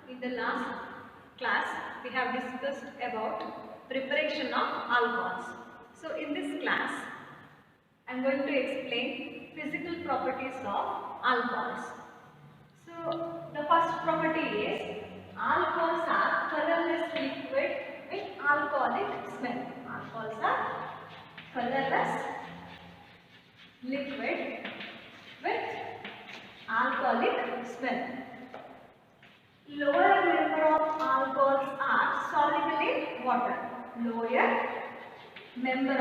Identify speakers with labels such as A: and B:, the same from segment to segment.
A: In the last class, we have discussed about preparation of alcohols. So in this class, I am going to explain physical properties of alcohols. So the first property is alcohols are colorless liquid with alcoholic smell. Alcohols are colorless liquid with alcoholic smell. Lower member of alcohols are soluble in water. Lower member of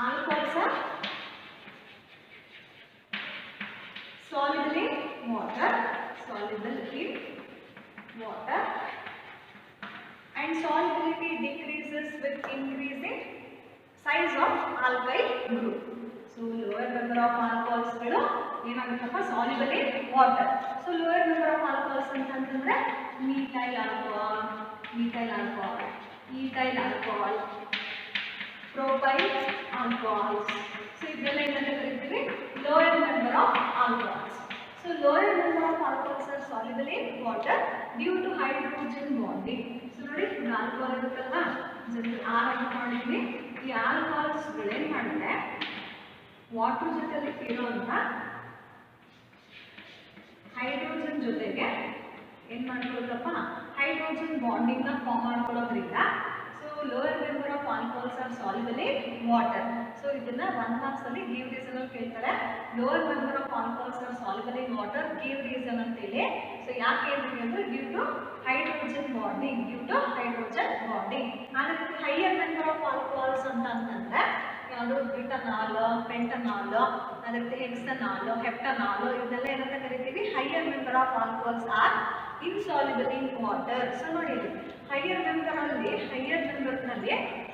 A: alcohols are soluble in water. And solubility decreases with increasing size of alkyl group. So lower number of alcohols ಏನಾಗುತ್ತಪ್ಪ soluble in water. So lower number of alcohols ಅಂತಂದ್ರೆ methyl alcohol, ethyl alcohol, propyl alcohols. So ಇದೆಲ್ಲ ಏನಂತ ಕರೀತೀವಿ lower number of alcohols. So lower number of alcohols are soluble in water due to hydrogen bonding. So ನೋಡಿ alcohol ಇರುತ್ತಲ್ವಾ general R ಅಂತ ಮಾಡಿದ್ವಿ. ಈ alcohols ಏನು ಮಾಡುತ್ತೆ ವಾಟರ್ ಜೊತೆಲಿ ಇರೋಂಥ ಹೈಡ್ರೋಜನ್ ಜೊತೆಗೆ ಏನು ಮಾಡ್ಕೊಳ್ಳೋದಪ್ಪ ಹೈಡ್ರೋಜನ್ ಬಾಂಡಿಂಗ್ ನ ಫಾರ್ಮ್ ಮಾಡ್ಕೊಳ್ಳೋದ್ರಿಂದ so lower member of alcohols are soluble in water. So ಇದನ್ನ 1 ಮಾರ್ಕ್ಸ್ ಅಲ್ಲಿ ಗಿವ್ ರೀಸನ್ ಅಲ್ಲಿ ಕೇಳ್ತಾರೆ. Lower member of alcohols are soluble in water give reason ಅಂತ ಹೇಳಿ. ಸೊ ಯಾಕೆ ಹೇಳ್ತೀವಿ ಅಂದ್ರೆ ಡ್ಯೂ ಟು ಹೈಡ್ರೋಜನ್ ಬಾಂಡಿಂಗ್. ಆದರೆ ಹೈಯರ್ ಮೆಂಬರ್ ಆಫ್ ಆಲ್ಕೋಹಾಲ್ಸ್ ಅಂತಂದ್ರೆ ಯಾವುದು ಬ್ಯೂಟನಾಲ್, ಪೆಂಟನಾಲ್, ಅದೇ ಹೆಕ್ಸನಾಲ್, ಹೆಪ್ಟನಾಲ್ ಇದೆಲ್ಲ ಏನಂತ ಕರಿತೀವಿ higher member of alcohols are insoluble in water. So ನೋಡಿ ಹೈಯರ್ ಮೆಂಬರ್ನಲ್ಲಿ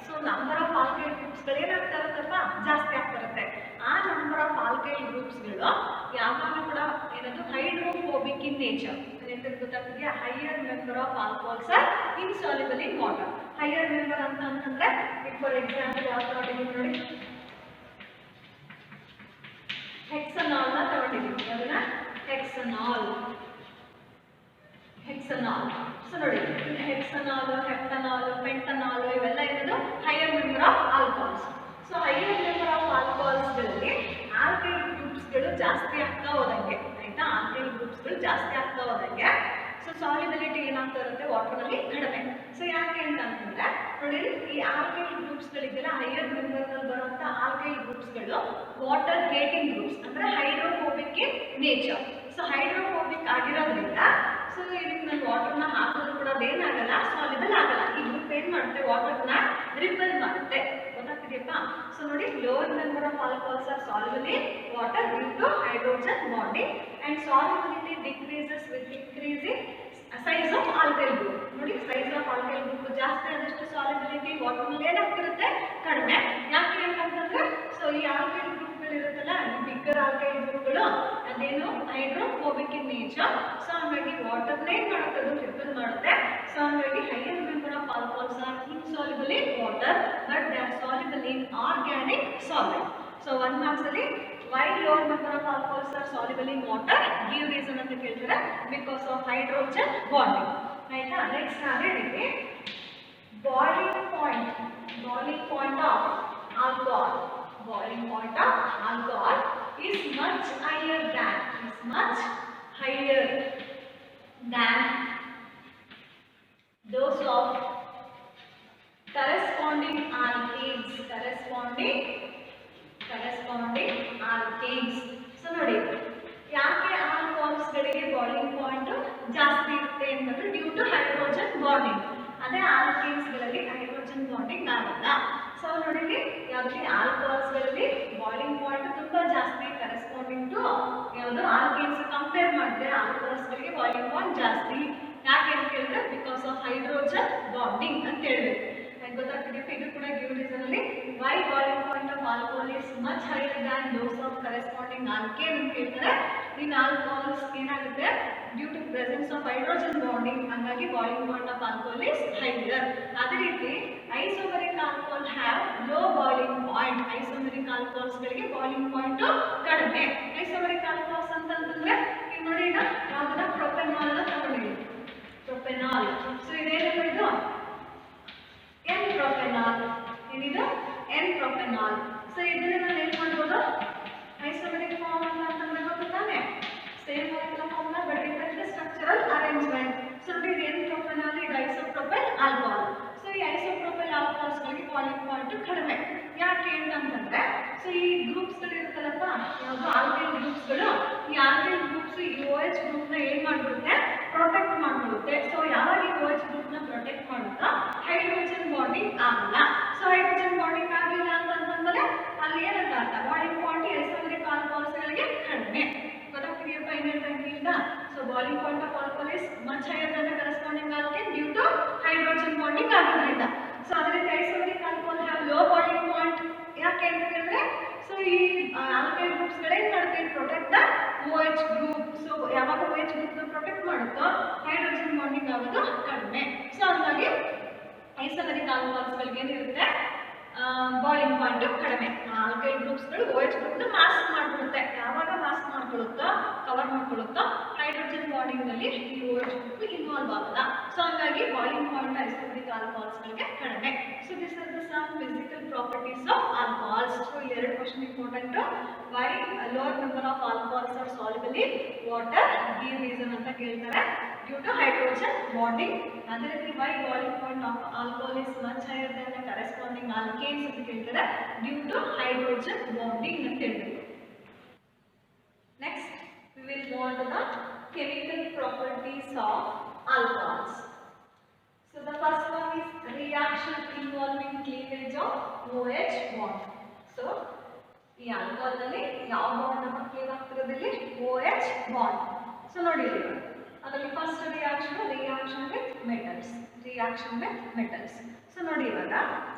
A: ಸೊ ನಂಬರ್ ಆಫ್ ಆಲ್ಕೈಲ್ ಗ್ರೂಪ್ಸ್ಗಳು ಏನಾಗ್ತಾ ಇರುತ್ತಪ್ಪ ಜಾಸ್ತಿ ಆಗ್ತಾ ಇರುತ್ತೆ. ಆ ನಂಬರ್ ಆಫ್ ಆಲ್ಕೈಲ್ ಗ್ರೂಪ್ಸ್ಗಳು ಯಾವಾಗಲೂ ಕೂಡ ಏನದು ಹೈಡ್ರೋಫೋಬಿಕ್ ಇನ್ ನೇಚರ್. ಗೊತ್ತಾಗ್ತಿದೆಯಾ higher member of alcohols are insoluble in water. Higher member ಅಂತಂದ್ರೆ ಫಾರ್ ಎಕ್ಸಾಂಪಲ್ ಯಾವ ತಗೊಂಡಿದ್ದೀವಿ ನೋಡಿ ಹೆಕ್ಸನಾಲ್ ನ ತಗೊಂಡಿದ್ದೀವಿ. ಅದನ್ನ ಹೆಕ್ಸನಾಲ್. ಸೊ ನೋಡಿ ಹೆಕ್ಸನಾಲ್, ಹೆಪ್ಟನಾಲ್, ಪೆಂಟನಾಲ್ ಇವೆಲ್ಲ ಏನದು higher member of alcohols. So higher member of ಆಲ್ಕೋಹಾಲ್ಸ್ಗಳಲ್ಲಿ ಆಲ್ಕೈಲ್ ಗ್ರೂಪ್ಸ್ಗಳು ಜಾಸ್ತಿ ಆಗ್ತಾ ಹೋದಂಗೆ ಆಯ್ತಾ, ಆಲ್ಕೈಲ್ ಗ್ರೂಪ್ಸ್ಗಳು ಜಾಸ್ತಿ ಆಗ್ತಾ ಹೋದಂಗೆ ಸೊ ಸಾಲ್ಯುಬಿಲಿಟಿ ಏನಾಗ್ತಾ ಇರುತ್ತೆ ವಾಟರ್ನಲ್ಲಿ ಕಡಿಮೆ. ಸೊ ಯಾಕೆ ಅಂತಂದ್ರೆ ನೋಡಿ ಈ ಆಲ್ಕೈಲ್ ಗ್ರೂಪ್ಸ್ಗಳಿಗೆಲ್ಲ ಹೈಯರ್ ಮೆಂಬರ್ನಲ್ಲಿ ಬರುವಂಥ ಆಲ್ಕೈಲ್ ಗ್ರೂಪ್ಸ್ಗಳು ವಾಟರ್ ಹೇಟಿಂಗ್ ಗ್ರೂಪ್ಸ್ ಅಂದ್ರೆ hydrophobic in nature. So hydrophobic ಆಗಿರೋದ್ರಿಂದ ಸೊ ಇದಕ್ಕೆ ನಾನು ವಾಟರ್ನ ಹಾಕಿದ್ರು ಕೂಡ ಅದೇನಾಗಲ್ಲ ಸಾಲ್ಯುಬಲ್ ಆಗಲ್ಲ. ಈ ಗ್ರೂಪ್ ಏನ್ ಮಾಡುತ್ತೆ ವಾಟರ್ನ ರಿಪಲ್ ಮಾಡುತ್ತೆ. ಗೊತ್ತಾಗ್ತಿದೆಯಪ್ಪ. ಸೊ ನೋಡಿ lower member of alcohols are soluble in water due to hydrogen bonding and solubility decreases with increasing size of alkyl group. ನೋಡಿ ಸೈಜ್ ಆಫ್ ಆಲ್ಕೈಲ್ ಗ್ರೂಪ್ ಜಾಸ್ತಿ ಆದಷ್ಟು ಸಾಲ್ಯುಬಿಲಿಟಿ ವಾಟರ್ನಲ್ಲಿ ಏನಾಗ್ತಿರುತ್ತೆ ಕಡಿಮೆ. ಯಾಕೆ ಅಂತಂದ್ರೆ ಸೊ ಈ ಆಲ್ಕೈಲ್ ಗ್ರೂಪ್ಗಳು ಇರುತ್ತಲ್ಲ ಈ ಬಿಗ್ಗರ್ ಆಲ್ಕೈಲ್ ಗ್ರೂಪ್ಗಳು ಅದೇನು ಹೈಡ್ರೋಫೋಬಿಕ್ ಇನ್ ನೇಚರ್. ಸೊ ಹಾಗಾಗಿ ವಾಟರ್ನ ಏನ್ ಮಾಡುತ್ತೆ ಅದು ರಿಪಲ್ ಮಾಡುತ್ತೆ. ಸೊ ಹಾಗಾಗಿ higher member of alcohols are insoluble in water but they are soluble in organic solvent. So 1 marks ಅಲ್ಲಿ why lower number of alcohols are soluble in water give reason ಅಂತ ಕೇಳ್ತಾರೆ because of hydrogen bonding. ಆಯ್ತಾ. Next ಅದೇ ರೀತಿ boiling point of alcohol is much higher than those of corresponding alkenes. So ನೋಡಿ ಯಾಕೆ ಆಲ್ಕೋಹಾಲ್ಸ್ಗಳಿಗೆ boiling point ಜಾಸ್ತಿ ಇರುತ್ತೆ ಅಂತಂದ್ರೆ ಡ್ಯೂ ಟು ಹೈಡ್ರೋಜನ್ ಬಾಂಡಿಂಗ್. ಅದೇ ಆಲ್ಕೇನ್ಸ್ಗಳಲ್ಲಿ ಹೈಡ್ರೋಜನ್ ಬಾಂಡಿಂಗ್ ಆಗಲ್ಲ. ಸೊ ನೋಡಿ ಯಾವುದೇ ಆಲ್ಕೋಹಾಲ್ಸ್ಗಳಲ್ಲಿ ಬಾಯ್ಲಿಂಗ್ ಪಾಯಿಂಟ್ ತುಂಬಾ ಜಾಸ್ತಿ ಕರೆಸ್ಪಾಂಡಿಂಗ್ ಟು ಯಾವುದು ಆಲ್ಕೇನ್ಸ್ ಕಂಪೇರ್ ಮಾಡಿದ್ರೆ ಆಲ್ಕೋಹಾಲ್ಸ್ಗಳಿಗೆ ಬಾಯ್ಲಿಂಗ್ ಪಾಯಿಂಟ್ ಜಾಸ್ತಿ. ಯಾಕೆ ಅಂತ ಕೇಳಿದ್ರೆ ಬಿಕಾಸ್ ಆಫ್ ಹೈಡ್ರೋಜನ್ ಬಾಂಡಿಂಗ್ ಅಂತ ಹೇಳ್ಬೇಕು. ಗೊತ್ತಾಗ್ತಿದೆಯಪ್ಪ. ಇದು ಕೂಡ ಗಿವ್ ರೀಸನ್ ಅಲ್ಲಿ why boiling point of alcohol is much higher than those of corresponding alkane ಅಂತ ಹೇಳ್ತಾರೆ. ಇನ್ ಆಲ್ಕೋಹಾಲ್ಸ್ ಏನಾಗುತ್ತೆ due to presence of hydrogen bonding ಹಂಗಾಗಿ boiling point of alcohol is higher. ಅದೇ ರೀತಿ isomeric alcohol have low boiling point. Isomeric ಆಲ್ಕೋಹಾಲ್ಸ್ಗಳಿಗೆ boiling point ಕಡಿಮೆ. Isomeric alcohols ಅಂತಂದ್ರೆ ಈಗ ನೋಡಿ ಈಗ ಆಲ್ಕೋಹಾಲ್. ಸೊ ಈ ಐಸೋಪ್ರೊಪೈಲ್ ಆಲ್ಕೋಹಾಲ್ಸ್ಗಳಿಗೆ ಬಾಯ್ಲಿಂಗ್ ಪಾಯಿಂಟ್ ಕಡಿಮೆ. ಯಾಕೆ ಅಂತಂದ್ರೆ ಸೊ ಈ ಗ್ರೂಪ್ಸ್ಗಳು ಇರುತ್ತಲ್ಲಪ್ಪ, ಯಾವುದು ಆಲ್ಕೈಲ್ ಗ್ರೂಪ್ಸ್ಗಳು, ಈ ಆಲ್ಕೈಲ್ ಗ್ರೂಪ್ಸ್ ಈ OH ಗ್ರೂಪ್ನ ಏನು ಮಾಡಿಬಿಡುತ್ತೆ, ಪ್ರೊಟೆಕ್ಟ್ ಮಾಡಿಬಿಡುತ್ತೆ. ಸೊ ಯಾವಾಗ ಈ OH ಗ್ರೂಪ್ನ ಪ್ರೊಟೆಕ್ಟ್ ಮಾಡುತ್ತಾ ಹೈಡ್ರೋಜನ್ ಬಾಂಡಿಂಗ್ ಆಗಲ್ಲ. ಸೊ ಹೈಡ್ರೋಜನ್ ಬಾಂಡಿಂಗ್ ಆಗಲಿಲ್ಲ ಅಂತಂದ್ರೆ ಅಲ್ಲಿ ಏನಂತ ಅರ್ಥ, ಬಾಯ್ಲಿಂಗ್ ಪಾಯಿಂಟ್ ಐಸೋಪ್ರೊಪೈಲ್ ಆಲ್ಕೋಹಾಲ್ಸ್ಗಳಿಗೆ ಕಡಿಮೆ. ಗೊತ್ತಾಗ್ತಿದೆಯಪ್ಪ ಇನ್ನೇನು? So boiling point of alcohol is much higher than the corresponding alkane due to hydrogen bonding ಆಗೋದ್ರಿಂದ. ಸೊ ಅದರಿಂದ isopropyl alcohol have low boiling point. ಯಾಕೆ ಅಂತ ಹೇಳಿದ್ರೆ ಸೊ ಈ ಆಲ್ಕೈಲ್ ಗ್ರೂಪ್ಸ್ಗಳು ಏನು ಮಾಡುತ್ತೆ, protect the OH group. So ಯಾವಾಗ OH ಗ್ರೂಪ್ನ ಪ್ರೊಟೆಕ್ಟ್ ಮಾಡುತ್ತೋ ಹೈಡ್ರೋಜನ್ ಬಾಂಡಿಂಗ್ ಆಗೋದು ಕಡಿಮೆ. ಸೊ ಹಾಗಾಗಿ ಐಸೋಪ್ರೊಪೈಲ್ ಆಲ್ಕೋಹಾಲ್ಸ್ಗಳಿಗೆ ಏನಿರುತ್ತೆ, ಬಾಯ್ಲಿಂಗ್ ಪಾಯಿಂಟ್ ಕಡಿಮೆ. ಆಲ್ಕೈಲ್ ಗ್ರೂಪ್ಸ್ಗಳು OH ಗ್ರೂಪ್ನ ಮಾಸ್ಕ್ ಮಾಡ್ಕೊಳ್ಳುತ್ತೆ. ಯಾವಾಗ ಮಾಸ್ಕ್ ಮಾಡ್ಕೊಳ್ಳುತ್ತೋ, ಕವರ್ ಮಾಡ್ಕೊಳ್ಳುತ್ತೋ, ಹೈಡ್ರೋಜನ್ ಬಾಂಡಿಂಗ್ನಲ್ಲಿ ಈ OH ಗ್ರೂಪ್ ಇನ್ವಾಲ್ವ್ ಆಗಲ್ಲ. ಸೊ ಹಾಗಾಗಿ ಬಾಯ್ಲಿಂಗ್ ಪಾಯಿಂಟ್ ಐಸೋಪ್ರೊಪೈಲ್ ಆಲ್ಕೋಹಾಲ್ಸ್ಗಳಿಗೆ ಕಡಿಮೆ. So this are the some physical properties of alcohols. So ಇಲ್ಲಿ ಎರಡು question important. Why lower number of alcohols are soluble in water, ಈ ರೀಸನ್ ಅಂತ ಕೇಳ್ತಾರೆ, ಡ್ಯೂ ಟು ಹೈಡ್ರೋಜನ್ ಬಾಂಡಿಂಗ್. ಅದೇ ರೀತಿ why boiling point of alcohol is much higher than the corresponding alkanes ಅಂತ ಕೇಳ್ತಾರೆ, due to hydrogen bonding ಅಂತ ಹೇಳ್ಬೇಕು. Next we will go on to the chemical properties of alcohols. So the first one is reaction involving cleavage of OH bond. So ಈ alcohol ನಲ್ಲಿ ಯಾವ bond ನಮ್ಮ cleave ಆಗ್ತಿರೋದಿಲ್ಲಿ, OH bond. So ನೋಡಿ ಅದರಲ್ಲಿ first reaction with metals. So ನೋಡಿ ಇವಾಗ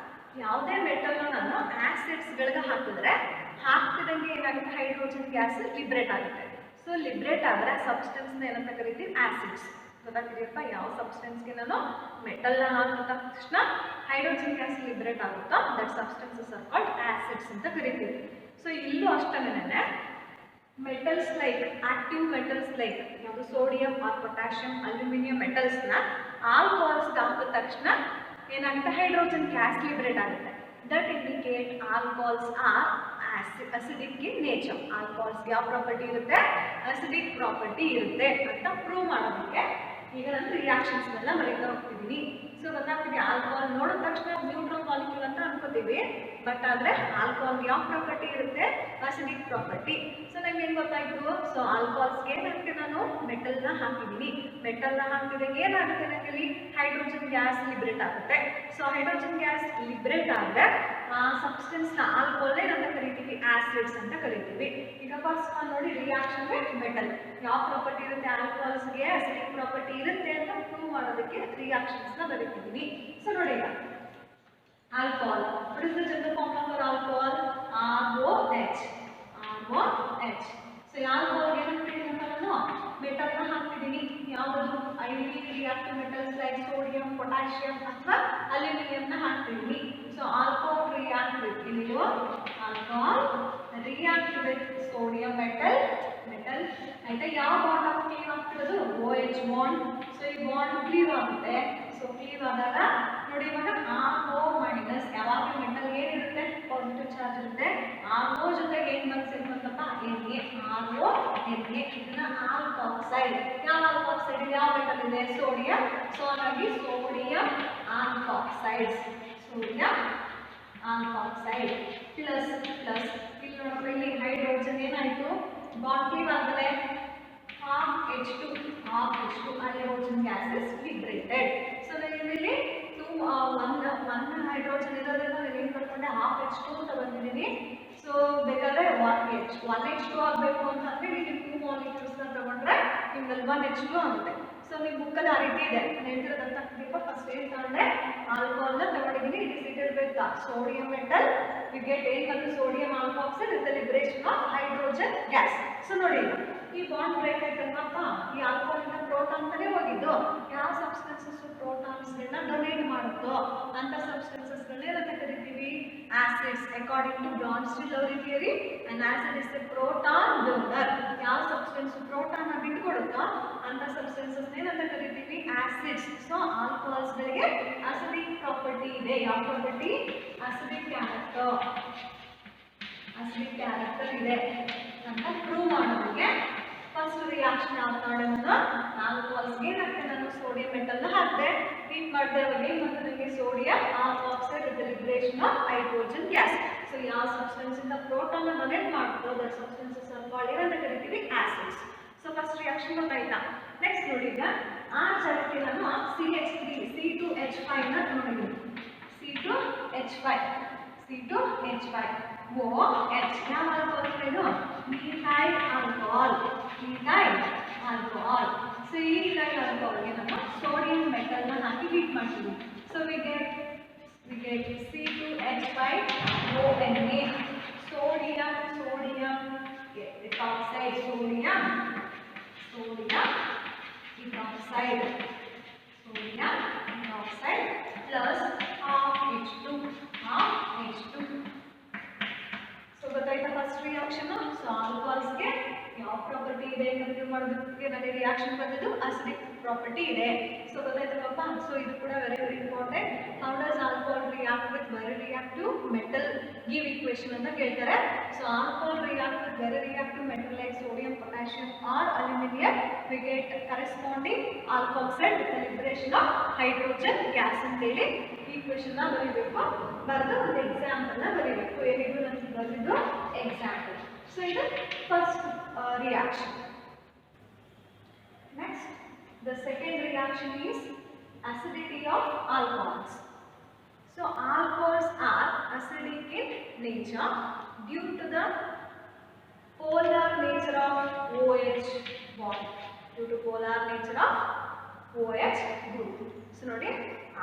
A: ಯಾವುದೇ metal ನಾನು ಆಸಿಡ್ಸ್ಗಳಿಗೆ ಹಾಕಿದ್ರೆ ಹಾಕ್ತಿದಂಗೆ ಏನಾಗುತ್ತೆ, ಹೈಡ್ರೋಜನ್ ಗ್ಯಾಸ್ ಲಿಬ್ರೇಟ್ ಆಗುತ್ತೆ. ಸೊ ಲಿಬ್ರೇಟ್ ಆದರೆ ಸಬ್ಸ್ಟೆನ್ಸ್ನ ಏನಂತ ಕರಿತೀವಿ, ಆಸಿಡ್ಸ್. ಗೊತ್ತಾಗ್ತಿದೆಯಪ್ಪ, ಯಾವ ಸಬ್ಸ್ಟೆನ್ಸ್ಗೆ ನಾನು ಮೆಟಲ್ನ ಹಾಕಿದ ತಕ್ಷಣ ಹೈಡ್ರೋಜನ್ ಗ್ಯಾಸ್ ಲಿಬ್ರೇಟ್ ಆಗುತ್ತೋ that substances are called acids ಅಂತ ಕರಿತೀವಿ. ಸೊ ಇಲ್ಲೂ ಅಷ್ಟೇನೆ metals like active metals like ಯಾವುದು ಸೋಡಿಯಂ ಆರ್ ಪೊಟ್ಯಾಷಿಯಂ ಅಲ್ಯೂಮಿನಿಯಂ ಮೆಟಲ್ಸ್ನ ಆಲ್ಕೋಹಾಲ್ಸ್ಗೆ ಹಾಕಿದ ತಕ್ಷಣ ಏನಾಗುತ್ತೆ, ಹೈಡ್ರೋಜನ್ ಗ್ಯಾಸ್ ಲಿಬ್ರೇಟ್ ಆಗುತ್ತೆ. That indicate alcohols are acidic in nature. ಆಲ್ಕೋಹಾಲ್ಸ್ಗೆ ಯಾವ ಪ್ರಾಪರ್ಟಿ ಇರುತ್ತೆ, ಅಸಿಡಿಕ್ ಪ್ರಾಪರ್ಟಿ ಇರುತ್ತೆ ಅಂತ ಪ್ರೂವ್ ಮಾಡೋದಕ್ಕೆ ಈಗ ನಾನು ರಿಯಾಕ್ಷನ್ಸ್ನೆಲ್ಲ ಬರೀತಾ ಹೋಗ್ತಿದ್ದೀನಿ. ಸೊ ಗೊತ್ತಾಗ್ತಿದೆ, ಆಲ್ಕೋಹಾಲ್ ನೋಡಿದ ತಕ್ಷಣ ನ್ಯೂಟ್ರಲ್ ಮಾಲಿಕ್ಯೂಲ್ ಅಂತ ಅನ್ಕೋತೀವಿ, ಬಟ್ ಆದರೆ ಆಲ್ಕೋಹಾಲ್ಗೆ ಯಾವ ಪ್ರಾಪರ್ಟಿ ಇರುತ್ತೆ, ಅಸಿಡಿಕ್ ಪ್ರಾಪರ್ಟಿ. ಸೊ ನಂಗೆ ಏನು ಗೊತ್ತಾಯಿತು, ಸೊ ಆಲ್ಕೋಹಾಲ್ಸ್ಗೆ ಏನಾಗುತ್ತೆ, ನಾನು ಮೆಟಲ್ನ ಹಾಕಿದ್ದೀನಿ. ಮೆಟಲ್ನ ಹಾಕಿದಾಗ ಏನಾಗುತ್ತೆ, ನನಗೆ ಹೈಡ್ರೋಜನ್ ಗ್ಯಾಸ್ ಲಿಬ್ರೇಟ್ ಆಗುತ್ತೆ. ಸೊ ಹೈಡ್ರೋಜನ್ ಗ್ಯಾಸ್ ಲಿಬ್ರೇಟ್ ಆದರೆ ಆ ಸಬ್ಸ್ಟೆನ್ಸ್ನ ಆಲ್ಕೋಹಾಲ್ ಏನಂತ ಕರಿತೀವಿ, ಆಸಿಡ್ಸ್ ಅಂತ ಕರಿತೀವಿ. ಈಗ ಫಸ್ಟ್ ಒನ್ ನೋಡಿ, ರಿಯಾಕ್ಷನ್ ವಿತ್ ಮೆಟಲ್ ಯಾವ ಪ್ರಾಪರ್ಟಿ ಇರುತ್ತೆ, ಆಲ್ಕೋಹಾಲ್ಸ್ಗೆ ಅಸಿಡಿಕ್ ಪ್ರಾಪರ್ಟಿ ಇರುತ್ತೆ ಅಂತ ಪ್ರೂವ್ ಮಾಡೋದಕ್ಕೆ ರಿಯಾಕ್ಷನ್ಸ್ನ ಬರೀತಿದ್ದೀನಿ. ಸೊ ನೋಡಿ ಈಗ alcohol, what is the general formula for alcohol, ROH. So alcohol ಏನಂತೀನಿ ಅಂತ ನಾನು ಮೆಟಲ್ನ ಹಾಕ್ತಿದ್ದೀನಿ. ಯಾವುದಾದ್ರು ಐಡಿ reactive metals like sodium, potassium ಅಥವಾ ಅಲ್ಯೂಮಿನಿಯಂನ ಹಾಕ್ತಿದ್ದೀನಿ. So alcohol react with sodium metal ಆಯ್ತಾ. ಯಾವ ಬಾಂಡ್ ಆಫ್ ಕ್ಲೀವ್ ಆಗ್ತಿರೋದು, OH ಬಾಂಡ್. ಸೊ ಈ ಬಾಂಡ್ ಕ್ಲೀವ್ ಆಗುತ್ತೆ. ಸೊ ಕ್ಲೀವ್ ಆದಾಗ ನೋಡಿ ಇವಾಗ RO ಮೈನಸ್, ಯಾವಾಗ ಮೆಟಲ್ ಏನಿರುತ್ತೆ ಪಾಸಿಟಿವ್ ಚಾರ್ಜ್ ಇರುತ್ತೆ, RO ಜೊತೆಗೆ ಏನು ಬಂತಪ್ಪ, RO ಇದನ್ನ ಆಲ್ಕಾಕ್ಸೈಡ್. ಯಾವ ಆಲ್ಕಾಕ್ಸೈಡ್, ಯಾವ ಮೆಟಲ್ ಇದೆ, ಸೋಡಿಯಂ. ಸೊ ಹಾಗಾಗಿ ಸೋಡಿಯಂ ಆಲ್ಕಾಕ್ಸೈಡ್ ಪ್ಲಸ್ ಇಲ್ಲಿ ನೋಡಪ್ಪ, ಇಲ್ಲಿ ಹೈಡ್ರೋಜನ್ ಏನಾಯಿತು, ಬಾಂಡ್ ಕ್ಲೀವ್ ಆದಮೇಲೆ half H2 hydrogen gas is liberated. So ಇಲ್ಲಿ one hydrogen ಇರೋದ್ರಿಂದ ನಾನು ಏನು ಬರ್ಕೊಂಡೆ, half H2 ಅಂತ ಬಂದಿದ್ದೀನಿ. ಸೊ ಬೇಕಾದ್ರೆ 1H2 ಆಗಬೇಕು ಅಂತಂದ್ರೆ ಇಲ್ಲಿ 2 ಮಾಲಿಕ್ಯೂಲ್ಸ್ನ ತಗೊಂಡ್ರೆ ನಿಮ್ಮಲ್ಲಿ 1H2 ಆಗುತ್ತೆ. ಸೊ ನಿಮ್ಮ ಬುಕ್ಕಲ್ಲಿ ಆ ರೀತಿ ಇದೆ, ನಾನು ಹೇಳ್ತಿರೋದಂತ ಫಸ್ಟ್ ಏನು ತಗೊಂಡೆ, ಆಲ್ಕೋಹಾಲ್ನ ತಗೊಂಡಿದ್ದೀನಿ. It is heated with sodium metal, we get ಏನು ಬಂದು sodium alkoxide with the liberation of hydrogen gas. So ನೋಡಿ ಈ ಬಾಂಡ್ ಬ್ರೇಕ್ ಆಯ್ತಲ್ವಪ್ಪ, ಈ ಆಲ್ಕೋಹಾಲಿಂದ ಪ್ರೋಟಾನ್ ಅಂತಾನೆ ಹೋಗಿದ್ದು. ಯಾವ ಸಬ್ಸ್ಟೆನ್ಸಸ್ ಪ್ರೋಟಾನ್ಸ್ಗಳನ್ನ ಡೊನೇಟ್ ಮಾಡುತ್ತೋ ಅಂತ ಸಬ್ಸ್ಟೆನ್ಸಸ್ಗಳನ್ನ ಏನಂತ ಕರಿತೀವಿ, acids. According to Bronsted Lowry theory, an acid is a proton donor. ಯಾವ ಸಬ್ಸ್ಟೆನ್ಸ್ ಪ್ರೋಟಾನ್ ಬಿಟ್ಕೊಡುತ್ತೋ ಅಂತ ಸಬ್ಸ್ಟೆನ್ಸಸ್ ಏನಂತ ಕರಿತೀವಿ, ಆಸಿಡ್ಸ್. ಸೊ ಆಲ್ಕೋಹಾಲ್ಸ್ಗಳಿಗೆ ಅಸಿಡಿಕ್ ಪ್ರಾಪರ್ಟಿ ಇದೆ. ಯಾವ ಪ್ರಾಪರ್ಟಿ, ಅಸಿಡಿಕ್ ಕ್ಯಾರೆಕ್ಟರ್ ಇದೆ ಅಂತ ಪ್ರೂವ್ ಮಾಡೋದಕ್ಕೆ ಫಸ್ಟ್ ರಿಯಾಕ್ಷನ್ ಯಾವ್ದು ಮಾಡೋದು, ಆಲ್ಕೋಹಾಲ್ಸ್ಗೆ ಏನಾಗ್ತದೆ, ನಾನು ಸೋಡಿಯಂ ಮೆಟಲ್ನ ಹಾಕಿದೆ. ಈ ಹೀಟ್ ಮಾಡಿದೆ ಅವಾಗ ಏನು ಬಂತು ನಮಗೆ sodium alkoxide with liberation of hydrogen gas. So ಯಾವ ಸಬ್ಸ್ಟೆನ್ಸ್ ಇಂದ ಪ್ರೋಟಾನ್ ಡೊನೇಟ್ ಮಾಡ್ತೋ ದಟ್ ಸಬ್ಸ್ಟೆನ್ಸಸ್ ಆರ್ ಕಾಲ್ಡ್ ಏನಂತ ಕರಿತೀವಿ ಆಸಿಡ್ಸ್. ಸೊ ಫಸ್ಟ್ ರಿಯಾಕ್ಷನ್ ಗೊತ್ತಾಯ್ತಾ. ನೆಕ್ಸ್ಟ್ ನೋಡಿ ಈಗ ಆ ಜಾಗಕ್ಕೆ ನಾನು CH3 C2H5 ನ ನೋಡಿದ್ದೀನಿ. C2H5 OH ಯಾವ ಆಲ್ಕೋಹಾಲ್ ಇದು ಮೀಥೈಲ್ ಆಲ್ಕೋಹಾಲ್. ಸೊ ಈ ಮೀಥೈಲ್ ಆಲ್ಕೋಹಾಲ್ಗೆ ನಾನು ಸೋಡಿಯಂ ಮೆಟಲ್ ನ ಹಾಕಿ ಹೀಟ್ ಮಾಡ್ತೀನಿ. So we get C2H5 ONA sodium ethoxide plus half H2. So ಗೊತ್ತಾಯ್ತಾ ಫಸ್ಟ್ ರಿಯಾಕ್ಷನ್. ಸೊ ಆಲ್ಕೋಹಾಲ್ಸ್ಗೆ ಯಾವ ಪ್ರಾಪರ್ಟಿ ಇದೆ ಕಂಪ್ಯೂಟ್ ಮಾಡೋದಕ್ಕೆ ನನಗೆ ರಿಯಾಕ್ಷನ್ ಬಂದಿದ್ದು ಅಸಿಡಿಕ್ ಪ್ರಾಪರ್ಟಿ ಇದೆ. ಸೊ ಗೊತ್ತಾಯ್ತಲ್ಲಪ್ಪ. ಸೊ ಇದು ಕೂಡ very important. How does alcohol react with very reactive metal give equation ಅಂತ ಕೇಳ್ತಾರೆ. So alcohol react with very reactive metal like sodium potassium or aluminium we get corresponding alkoxide with liberation of hydrogen gas ಅಂತ ಹೇಳಿ equation ನ ಬರೀಬೇಕು. ಬರೆದು ಒಂದು example ನ ಬರೀಬೇಕು. ಏನಿದು ನಾನು ಬರೆದಿದ್ದು ಎಕ್ಸಾಂಪಲ್. ಸೊ ಇದು first reaction. Next, the second reaction is acidity of alcohols. So alcohols are acidic in nature due to the polar nature of OH bond. Due to polar nature of OH group. So ನೋಡಿ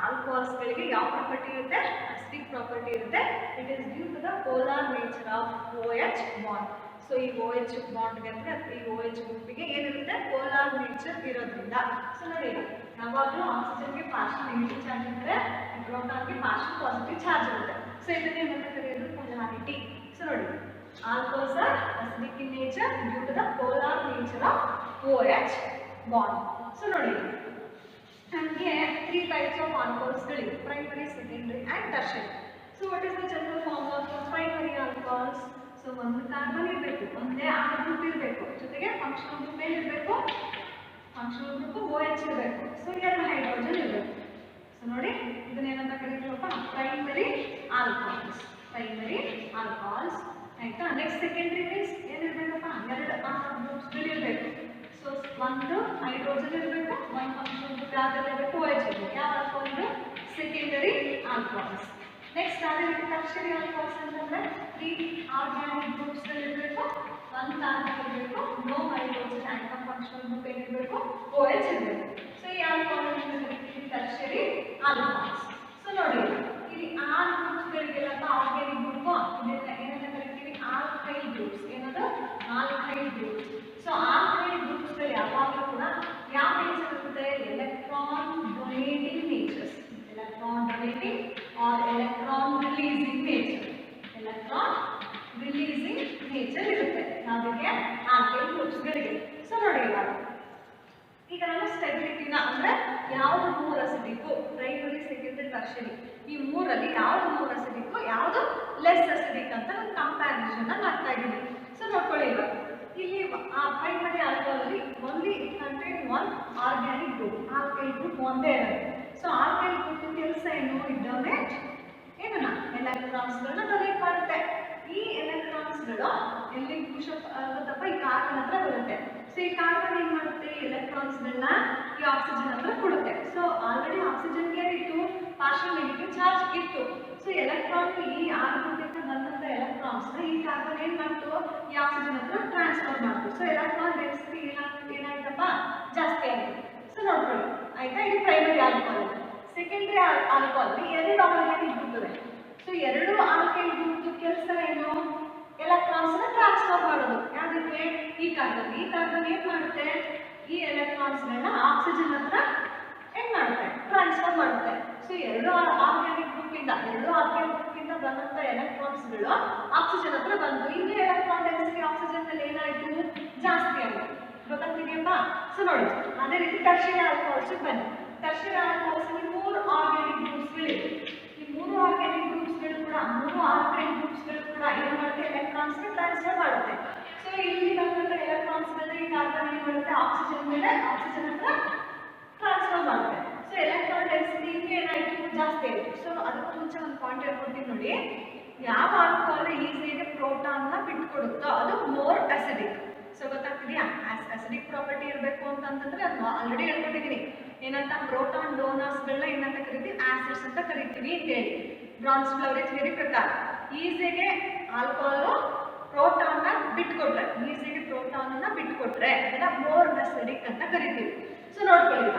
A: alcohols ಗಳಿಗೆ ಯಾವ property ಇರುತ್ತೆ acidic property ಇರುತ್ತೆ. It is due to the polar nature of OH bond. So ಈ OH ಬಾಂಡ್ಗೆ ಅಂದರೆ ಈ OH ಗ್ರೂಪಿಗೆ ಏನಿರುತ್ತೆ polar nature ಇರೋದ್ರಿಂದ. ಸೊ ನೋಡಿ ಯಾವಾಗಲೂ ಆಕ್ಸಿಜನ್ಗೆ ಪಾರ್ಷಿಯಲ್ ನೆಗೆಟಿವ್ ಚಾರ್ಜ್ ಇರುತ್ತೆ, ಪ್ರೋಟಾನ್ಗೆ ಪಾರ್ಷಿಯಲ್ ಪಾಸಿಟಿವ್ ಚಾರ್ಜ್ ಇರುತ್ತೆ. ಸೊ ಇದನ್ನೇ ಏನಂತ ಕರೆಯೋದು ಪೊಲಾರಿಟಿ. ಸೊ ನೋಡಿ alcohols are acidic in nature due to the polar nature of OH bond. So ನೋಡಿ ನಮಗೆ 3 ಟೈಪ್ಸ್ ಆಫ್ ಆಲ್ಕೋಹಾಲ್ಸ್ಗಳಿವೆ, primary, secondary and tertiary. So what is the general form of primary alcohols? So ಒಂದು carbon ಇರಬೇಕು, ಒಂದೇ R group ಇರಬೇಕು, ಜೊತೆಗೆ functional group ಏನಿರಬೇಕು functional group OH ಇರಬೇಕು. ಸೊ 2 ಹೈಡ್ರೋಜನ್ ಇರಬೇಕು. ಸೊ ನೋಡಿ ಇದನ್ನ ಏನಂತ ಕರೀತೀವಪ್ಪ ಪ್ರೈಮರಿ ಆಲ್ಕೋಹಾಲ್ಸ್. ಆಯ್ತಾ. ನೆಕ್ಸ್ಟ್ ಸೆಕೆಂಡರಿ ಮೀನ್ಸ್ ಏನಿರಬೇಕಪ್ಪ 2 ಆರ್ ಗ್ರೂಪ್ಸ್ಗಳು ಇರಬೇಕು. ಸೊ ಒಂದು ಹೈಡ್ರೋಜನ್ ಇರಬೇಕು, ಒಂದು ಫಂಕ್ಷನಲ್ ಗ್ರೂಪ್ ಯಾವ್ದ್ರಲ್ಲಿ ಇರಬೇಕು OH ಇರಬೇಕು. ಯಾವ ಆಲ್ಕೋಹಾಲ್ ಇದು ಸೆಕೆಂಡರಿ ಆಲ್ಕೋಹಾಲ್ಸ್. ನೆಕ್ಸ್ಟ್ ಅದೇ ರೀತಿ ಟರ್ಷರಿ ಆಲ್ಕೋಹಾಲ್ಸ್ ಅಂತಂದ್ರೆ 3 ಆರ್ಗ್ಯಾನಿಕ್ ಗ್ರೂಪ್ಸ್ಗಳು ಇರಬೇಕು, ಒಂದು ಕಾರ್ಬನ್ ಇರಬೇಕು, no hydrogen and functional group ಏನಿರಬೇಕು OH ಇರಬೇಕು. ಸೊ ಈ ಆಲ್ಕೋಹಾಲ್ ಟರ್ಷರಿ ಆಲ್ಕೋಹಾಲ್ಸ್. ಸೊ ನೋಡಿ ಇಲ್ಲಿ ಆರ್ ಗ್ರೂಪ್ಸ್ಗಳಿಗೆಲ್ಲ ಆರ್ಗ್ಯಾನಿಕ್ ಗ್ರೂಪ್ ಇದನ್ನ ಏನಂತ ಕರಿತೀವಿ ಆಲ್ಕೈಲ್ ಗ್ರೂಪ್ಸ್. ಏನದು ಆಲ್ಕೈಲ್ ಗ್ರೂಪ್ಸ್. ಸೊ ಆಲ್ಕೈಲ್ ಗ್ರೂಪ್ಸ್ಗಳು ಯಾವಾಗಲೂ ಕೂಡ ಯಾವ ನೇಚರ್ ಇರುತ್ತೆ electron donating natures. electron donating or electron releasing nature. ಇರುತ್ತೆ ಯಾವುದಕ್ಕೆ ಆಲ್ಕೈಲ್ ಗ್ರೂಪ್ಸ್ಗಳಿಗೆ. ಸೊ ನೋಡಿ ಈಗ ನಾವು ಸ್ಟೆಬಿಲಿಟಿನ ಅಂದ್ರೆ ಯಾವುದು ಮೂರು ಅಸಿಡಿಕ್ ಪ್ರೈಮರಿ, ಸೆಕೆಂಡರಿ, ಟರ್ಷರಿ ಈ ಮೂರಲ್ಲಿ ಯಾವುದು ಮೂರು ಅಸಿಡಿಕ್ ಯಾವುದು ಲೆಸ್ ಅಸಿಡಿಕ್ ಅಂತ ನಾನು ಕಂಪ್ಯಾರಿಸನ್ ಮಾಡ್ತಾ ಇದ್ದೀನಿ. ಸೊ ನೋಡ್ಕೊಳ್ಳಿ ಇಲ್ಲಿ ಪ್ರೈಮರಿ ಆಲ್ಕೋಹಾಲ್ ಅಲ್ಲಿ only it contain 1 organic group, alkyl group ಒಂದೇ ಇರುತ್ತೆ. ಸೊ ಆಲ್ಕೈಲ್ ಗ್ರೂಪ್ ಕೆಲಸ ಏನು ಡೊನೇಟ್ ಏನನ್ನ ಎಲೆಕ್ಟ್ರಾನ್ಸ್ಗಳನ್ನ ಡೊನೇಟ್ ಮಾಡುತ್ತೆ. ಈ ಎಲೆಕ್ಟ್ರಾನ್ಸ್ಗಳು ಎಲ್ಲಿ ಪುಷ್ ಅಪ್ ಆಗುತ್ತಪ್ಪ ಈ ಕಾರ್ಬನ್ ಹತ್ರ ಬರುತ್ತೆ. ಸೊ ಈ ಕಾರ್ಬನ್ ಏನ್ ಮಾಡುತ್ತೆ ಎಲೆಕ್ಟ್ರಾನ್ಸ್ಗಳನ್ನ ಈ ಆಕ್ಸಿಜನ್ ಹತ್ರ ಕೊಡುತ್ತೆ. ಸೊ ಆಲ್ರೆಡಿ ಆಕ್ಸಿಜನ್ಗೆ ಏನಿತ್ತು ಪಾರ್ಷಿಯಲ್ ನೆಗೆಟಿವ್ ಚಾರ್ಜ್ ಇತ್ತು. ಸೊ ಎಲೆಕ್ಟ್ರಾನ್ ಈ ಆರ್ ಗ್ರೂಪಿಂದ ಬಂದಂತ ಎಲೆಕ್ಟ್ರಾನ್ಸ್ ಈ ಕಾರ್ಬನ್ ಏನ್ ಮಾಡ್ತು ಈ ಆಕ್ಸಿಜನ್ ಹತ್ರ ಟ್ರಾನ್ಸ್ಫರ್ ಮಾಡ್ತು. ಸೊ ಎಲೆಕ್ಟ್ರಾನ್ ಡೆನ್ಸಿಟಿ ಏನಾಯ್ತಪ್ಪ ಜಾಸ್ತಿ ಆಗಿದೆ. ಸೊ ನೋಡ್ಕೊಳ್ಳಿ ಆಯ್ತಾ. ಇದು primary alcohol. Secondary alcohol 2 organic group ಇದೆ. ಸೊ 2 ಆಲ್ಕೈಲ್ ಗ್ರೂಪ್ ಕೆಲಸ ಏನು ಎಲೆಕ್ಟ್ರಾನ್ಸ್ ಟ್ರಾನ್ಸ್ಫರ್ ಮಾಡೋದು. ಯಾವ್ದಕ್ಕೆ ಈ ಕಾರ್ಬನ್ ಏನ್ ಮಾಡುತ್ತೆ ಈ ಎಲೆಕ್ಟ್ರಾನ್ಸ್ಗಳನ್ನ ಆಕ್ಸಿಜನ್ ಹತ್ರ ಏನ್ ಮಾಡುತ್ತೆ ಟ್ರಾನ್ಸ್ಫರ್ ಮಾಡುತ್ತೆ. ಸೊ 2 ಆರ್ಗ್ಯಾನಿಕ್ ಗ್ರೂಪ್ ಇಂದ ಬಂದಂತ ಎಲೆಕ್ಟ್ರಾನ್ಸ್ಗಳು ಆಕ್ಸಿಜನ್ ಹತ್ರ ಬಂದು ಇಲ್ಲಿ ಎಲೆಕ್ಟ್ರಾನ್ ಡೆನ್ಸಿಟಿ ಆಕ್ಸಿಜನ್ ನಲ್ಲಿ ಏನಾಯ್ತು ಜಾಸ್ತಿ ಆಗಿದೆ. ಗೊತ್ತಾಗ್ತಿದೆಯಪ್ಪ. ಸೊ ನೋಡಿ ಅದೇ ರೀತಿ ಟರ್ಷರಿ ಆಲ್ಕೋಹಾಲ್ಸ್ ಬನ್ನಿ. ಟರ್ಷರಿ ಆಲ್ಕೋಹಾಲ್ಸ್ 3 ಆರ್ಗ್ಯಾನಿಕ್ ಗ್ರೂಪ್ಸ್ಗಳಿವೆ. ಈ 3 ಆರ್ಗ್ಯಾನಿಕ್ ಗ್ರೂಪ್ಸ್ಗಳು ಕೂಡ 3 ಆಲ್ಕೈಲ್ ಗ್ರೂಪ್ಸ್ಗಳು ಕೂಡ ಏನು ಮಾಡುತ್ತೆ ಎಲೆಕ್ಟ್ರಾನ್ಸ್ ಟ್ರಾನ್ಸ್ಫರ್ ಮಾಡುತ್ತೆ. ಸೊ ಇಲ್ಲಿ ಬಂದಂತ ಎಲೆಕ್ಟ್ರಾನ್ಸ್ಗಳನ್ನ ಈ ಕಾರ್ಬನ್ ಏನು ಮಾಡುತ್ತೆ ಆಕ್ಸಿಜನ್ ಮೇಲೆ ಆಕ್ಸಿಜನ್ ಹತ್ರ ಟ್ರಾನ್ಸ್ಫರ್ ಮಾಡುತ್ತೆ. ಸೊ ಎಲೆಕ್ಟ್ರಾನ್ ಡೆನ್ಸಿಟಿ ಏನಾಯ್ತು ಜಾಸ್ತಿ ಆಯ್ತು. ಸೊ ಅದಕ್ಕೂ ಮುಂಚೆ ಒಂದು ಪಾಯಿಂಟ್ ಹೇಳ್ಕೊಡ್ತೀನಿ ನೋಡಿ, ಯಾವ ಆಲ್ಕೋಹಾಲ್ ಈಸಿಯಾಗಿ ಪ್ರೋಟಾನ್ ನ ಬಿಟ್ಕೊಡುತ್ತೋ ಅದು ಮೋರ್ ಅಸಿಡಿಕ್. ಸೊ ಗೊತ್ತಾಗ್ತಿದೆಯಾ? ಅಸಿಡಿಕ್ ಪ್ರಾಪರ್ಟಿ ಇರಬೇಕು ಅಂತಂದ್ರೆ ಅದು ಆಲ್ರೆಡಿ ಹೇಳ್ಕೊಟ್ಟಿದ್ದೀನಿ. ಏನಂತ ಪ್ರೋಟಾನ್ ಡೋನರ್ಸ್ಗಳನ್ನ ಏನಂತ ಕರಿತೀವಿ, ಆಸಿಡ್ಸ್ ಅಂತ ಕರಿತೀವಿ ಅಂತ ಹೇಳಿ. ಬ್ರಾನ್ಸ್ ಫ್ಲವರೇಜ್ ಥಿಯರಿ ಪ್ರಕಾರ ಈಸಿಯಾಗಿ ಆಲ್ಕೋಹಾಲ್ ಪ್ರೋಟಾನ್ ನ ಬಿಟ್ಕೊಟ್ರೆ, ಈಸಿಯಾಗಿ ಪ್ರೋಟಾನ್ ನ ಬಿಟ್ಕೊಟ್ರೆ ಅದನ್ನ ಮೋರ್ ಅಸಿಡಿಕ್ ಅಂತ ಕರಿತೀವಿ. ಸೊ ನೋಡ್ಕೊಳ್ಳಿ,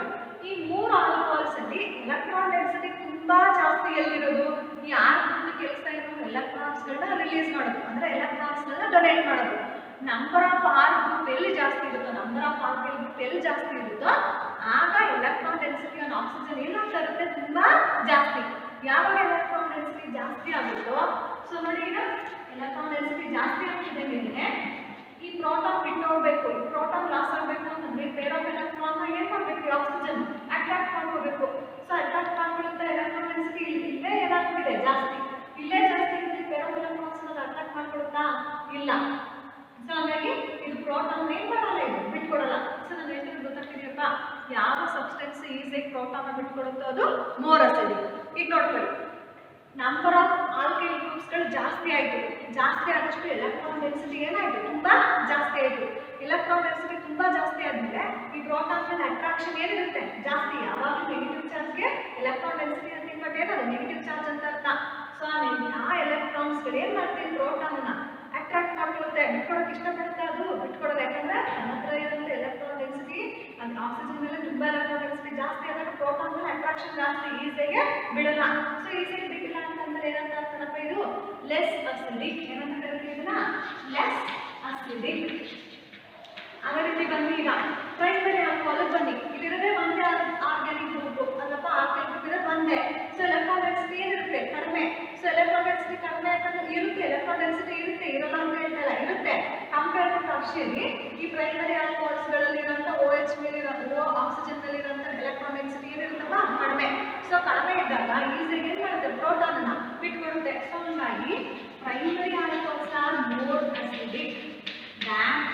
A: ಈ ಮೂರು ಆಲ್ಕೋಹಾಲ್ಸ್ ಅಲ್ಲಿ ಎಲೆಕ್ಟ್ರಾನ್ ಡೆನ್ಸಿಟಿ ತುಂಬಾ ಜಾಸ್ತಿ ಎಲ್ಲಿರೋದು, ಈ ಆರ್ಬಿಟಲ್ ಕೆಲಸ ಇರೋ ಎಲೆಕ್ಟ್ರಾನ್ಸ್ ಗಳನ್ನ ರಿಲೀಸ್ ಮಾಡೋದು, ಅಂದ್ರೆ ಎಲೆಕ್ಟ್ರಾನ್ಸ್ ಗಳನ್ನ ಡೊನೇಟ್ ಮಾಡೋದು. ನಂಬರ್ ಆಫ್ ಆರ್ ಗ್ರೂಪ್ ಎಲ್ಲಿ ಜಾಸ್ತಿ ಇರುತ್ತೋ, ನಂಬರ್ ಆಫ್ ಆಲ್ಕೈಲ್ ಗ್ರೂಪ್ ಎಲ್ಲಿ ಜಾಸ್ತಿ ಇರುತ್ತೋ ಆಗ ಎಲೆಕ್ಟ್ರಾನ್ ಡೆನ್ಸಿಟಿ ಆನ್ ಆಕ್ಸಿಜನ್ ಏನಾಗ್ತಾ ಇರುತ್ತೆ, ತುಂಬಾ ಜಾಸ್ತಿ. ಯಾವಾಗ ಎಲೆಕ್ಟ್ರಾನ್ ಡೆನ್ಸಿಟಿ ಜಾಸ್ತಿ ಆಗುತ್ತೋ, ಸೊ ನೋಡಿ ಈಗ ಎಲೆಕ್ಟ್ರಾನ್ ಡೆನ್ಸಿಟಿ ಜಾಸ್ತಿ ಆಗ್ತಿದೆ, ಈ ಪ್ರೋಟಾನ್ ಬಿಟ್ಟು ಹೋಗ್ಬೇಕು. ಈ ಪ್ರೋಟಾನ್ ಲಾಸ್ ಆಗಬೇಕು ಅಂತಂದ್ರೆ ಪೇರ್ ಆಫ್ ಎಲೆಕ್ಟ್ರಾನ್ ಏನ್ ಮಾಡಬೇಕು, ಆಕ್ಸಿಜನ್ ಅಟ್ರಾಕ್ಟ್ ಮಾಡ್ಕೋಬೇಕು. ಸೊ ಅಟ್ರಾಕ್ಟ್ ಮಾಡ್ಕೊಳ್ಳುತ್ತಾ ಎಲೆಕ್ಟ್ರಾನ್ ಡೆನ್ಸಿಟಿ ಇಲ್ಲೇ ಏನಾಗ್ತಿದೆ ಜಾಸ್ತಿ, ಇಲ್ಲೇ ಜಾಸ್ತಿ ಇದ್ರೆ ಪೇರ್ ಆಫ್ ಎಲೆಕ್ಟ್ರಾನ್ಸ್ ಅಟ್ರಾಕ್ಟ್ ಮಾಡ್ಕೊಳುತ್ತಾ ಇಲ್ಲ. ಸೊ ಹಾಗಾಗಿ ಇದು ಪ್ರೋಟಾನ್ ಏನ್ ಮಾಡಲ್ಲ, ಇದು ಬಿಟ್ಕೊಡಲ್ಲ. ಸೊ ನಾನು ಹೇಳ್ತೀನಿ ಗೊತ್ತಾಗ್ತಿದೆಯಪ್ಪ, ಯಾವ ಸಬ್ಸ್ಟೆನ್ಸ್ ಈಸಿಯಾಗಿ ಪ್ರೋಟಾನ್ ಬಿಟ್ಕೊಡುತ್ತೋ ಅದು ಮೋರ್ ಅಸಿಡಿಕ್. ಈಗ ನೋಡ್ಕೊಳ್ಳಿ, ನಂಬರ್ ಆಫ್ ಆಲ್ಕೈಲ್ ಗ್ರೂಪ್ಸ್ ಗಳು ಜಾಸ್ತಿ ಆಯ್ತು, ಜಾಸ್ತಿ ಆದಷ್ಟು ಎಲೆಕ್ಟ್ರಾನ್ ಡೆನ್ಸಿಟಿ ಏನಾಯ್ತು, ತುಂಬಾ ಜಾಸ್ತಿ ಆಯ್ತು. ಎಲೆಕ್ಟ್ರಾನ್ ಡೆನ್ಸಿಟಿ ತುಂಬಾ ಜಾಸ್ತಿ ಆದ್ಮೇಲೆ ಈ ಪ್ರೋಟಾನ್ ಮೇಲೆ ಅಟ್ರಾಕ್ಷನ್ ಏನಿರುತ್ತೆ ಜಾಸ್ತಿ. ಯಾವಾಗ ನೆಗೆಟಿವ್ ಚಾರ್ಜ್ಗೆ ಎಲೆಕ್ಟ್ರಾನ್ ಡೆನ್ಸಿಟಿ ಅಂತ ಬಟ್ ಏನದು ನೆಗೆಟಿವ್ ಚಾರ್ಜ್ ಅಂತ ಅರ್ಥ. ಸೊ ಆ ಎಲೆಕ್ಟ್ರಾನ್ಸ್ ಗಳು ಏನ್ ಮಾಡ್ತೀವಿ, ಪ್ರೋಟಾನ್ ನ ಅಟ್ರಾಕ್ಟ್ ಮಾಡ್ಕೊಳ್ಳುತ್ತೆ, ಬಿಟ್ಕೊಡಕ್ಕೆ ಇಷ್ಟಪಡುತ್ತೆ, ಅದು ಬಿಟ್ಕೊಡೋದು. ಯಾಕಂದ್ರೆ ನನ್ನ ಹತ್ರ ಇರೋಂಥ ಎಲೆಕ್ಟ್ರಾನ್ ಡೆನ್ಸಿಟಿ ಅದು ಆಕ್ಸಿಜನ್ ಮೇಲೆ ತುಂಬಾ ಎಲೆಕ್ಟ್ರಾನ್ ಡೆನ್ಸಿಟಿ ಜಾಸ್ತಿ ಆದಾಗ ಪ್ರೋಟಾನ್ ಮೇಲೆ ಅಟ್ರಾಕ್ಷನ್ ಜಾಸ್ತಿ, ಈಸಿಯಾಗಿ ಬಿಡಲ್ಲ. ಸೊ ಈಸಿಯಾಗಿ ಬಿಟ್ಟಿಲ್ಲ ಅಂತಂದ್ರೆ ಏನಂತ ಅರ್ಥನಪ್ಪ, ಇದು ಲೆಸ್ ಅಸಿಡಿಕ್. ಏನಂತ ಕರಿತೀವಿ ಇದನ್ನ, ಲೆಸ್ ಅಸಿಡಿಕ್. ಅದೇ ರೀತಿ ಬನ್ನಿ, ಈಗ ಪ್ರೈಮರಿ ಆಲ್ಕೋಹಾಲ್ ಬನ್ನಿ, ಇಲ್ಲಿರೋದೇ ಒಂದೇ ಆರ್ಗ್ಯಾನಿಕ್ ಗ್ರೂಪ್ ಅಲ್ಲಪ್ಪ, ಆರ್ಗ್ಯಾನಿಕ್ ಗ್ರೂಪ್ ಇರೋದು ಒಂದೇ. ಸೊ ಎಲೆಕ್ಟ್ರಾನ್ ಡೆನ್ಸಿಟಿ ಏನಿರುತ್ತೆ, ಕಡಿಮೆ. ಸೊ ಎಲೆಕ್ಟ್ರಾನ್ ಡೆನ್ಸಿಟಿ ಕಡಿಮೆ ಯಾಕಂದ್ರೆ ಇರುತ್ತೆ, ಎಲೆಕ್ಟ್ರಾನ್ ಡೆನ್ಸಿಟಿ ಇರುತ್ತೆ, ಇರಲ್ಲ ಅಂತ ಹೇಳ್ತಲ್ಲ, ಇರುತ್ತೆ. ಕಂಪೇರ್ ಟು ಟರ್ಷಿಯರಿ ಈ ಪ್ರೈಮರಿ ಆಲ್ಕೋಹಾಲ್ಸ್ ಗಳಲ್ಲಿ ಇರುವಂತ OH ಮೇಲೆ ಇರೋ ಆಕ್ಸಿಜನ್ ಮೇಲೆ ಇರುವಂತ ಎಲೆಕ್ಟ್ರಾನ್ ಡೆನ್ಸಿಟಿ ಏನಿರುತ್ತಲ್ಲ ಕಡಿಮೆ. ಸೊ ಕಡಿಮೆ ಇದ್ದಾಗ ಈಸಿಯಾಗಿ ಏನ್ ಮಾಡುತ್ತೆ, ಪ್ರೋಟಾನ್ ನ ಬಿಟ್ಕೊಡುತ್ತೆ. ಸೊ ಹೀಗಾಗಿ primary alcohols are more acidic than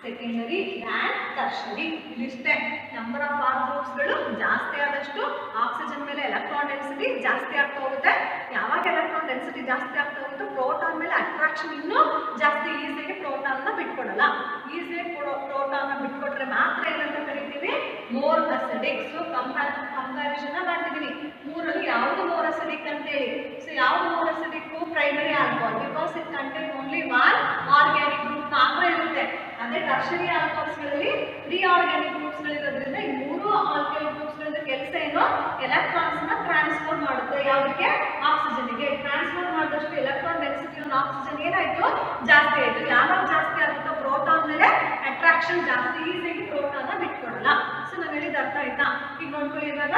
A: secondary than tertiary. ಇದಿಷ್ಟೇ. ನಂಬರ್ ಆಫ್ ಆರ್ ಗ್ರೂಪ್ಸ್ ಗಳು ಜಾಸ್ತಿ ಆದಷ್ಟು ಆಕ್ಸಿಜನ್ ಮೇಲೆ ಎಲೆಕ್ಟ್ರಾನ್ ಡೆನ್ಸಿಟಿ ಜಾಸ್ತಿ ಆಗ್ತಾ ಹೋಗುತ್ತೆ. ಯಾವಾಗ ಎಲೆಕ್ಟ್ರಾನ್ ಡೆನ್ಸಿಟಿ ಜಾಸ್ತಿ ಆಗ್ತಾ ಹೋಗುತ್ತೋ ಪ್ರೋಟಾನ್ ಮೇಲೆ ಅಟ್ರಾಕ್ಷನ್ ಇನ್ನೂ ಜಾಸ್ತಿ, ಈಸಿಯಾಗಿ ಪ್ರೋಟಾನ್ ನ ಬಿಟ್ಕೊಡಲ್ಲ. ಈಸಿಯಾಗಿ ಪ್ರೋಟಾನ್ ನ ಬಿಟ್ಕೊಟ್ರೆ ಮಾತ್ರ ಏನಂತ ಕರಿತೀವಿ, ಮೋರ್ ಅಸಿಡಿಕ್. ಸೊ ಕಂಪ್ಯಾರಿಸನ್ ಮಾಡ್ತಿದ್ದೀನಿ, ಮೂರಲ್ಲಿ ಯಾವುದು ಮೋರ್ ಅಸಿಡಿಕ್ ಅಂತ ಹೇಳಿ. ಸೊ ಯಾವುದು more acidic, primary alcohol, because it contain only one organic group ಮಾತ್ರ ಇರುತ್ತೆ. ಅದೇ ಟರ್ಷರಿ ಆಲ್ಕೋಹಾಲ್ಸ್ ಗಳಲ್ಲಿ 3 ಆರ್ಗ್ಯಾನಿಕ್ ಗ್ರೂಪ್ಸ್ ಗಳಿರೋದ್ರಿಂದ ಈ 3 ಆಲ್ಕೈಲ್ ಗ್ರೂಪ್ಸ್ ಗಳ ಕೆಲಸ ಏನು, ಎಲೆಕ್ಟ್ರಾನ್ಸ್ ನ ಟ್ರಾನ್ಸ್ಫರ್ ಮಾಡುತ್ತೆ. ಯಾವುದಕ್ಕೆ, ಆಕ್ಸಿಜನ್ ಗೆ. ಟ್ರಾನ್ಸ್ಫರ್ ಮಾಡಿದಷ್ಟು ಎಲೆಕ್ಟ್ರಾನ್ ಡೆನ್ಸಿಟಿ ಆನ್ ಆಕ್ಸಿಜನ್ ಏನಾಯ್ತು, ಜಾಸ್ತಿ ಆಯ್ತು. ಯಾವಾಗ ಜಾಸ್ತಿ ಆಗುತ್ತೋ ಪ್ರೋಟಾನ್ ಮೇಲೆ ಅಟ್ರಾಕ್ಷನ್ ಜಾಸ್ತಿ, ಈಸಿಯಾಗಿ ಪ್ರೋಟಾನ್ ನ ಬಿಟ್ಕೊಡಲ್ಲ. ಸೊ ನಾನು ಹೇಳಿದ ಅರ್ಥ ಆಯ್ತಾ? ಈಗ ನೋಡ್ಕೊಳ್ಳಿ, ಇವಾಗ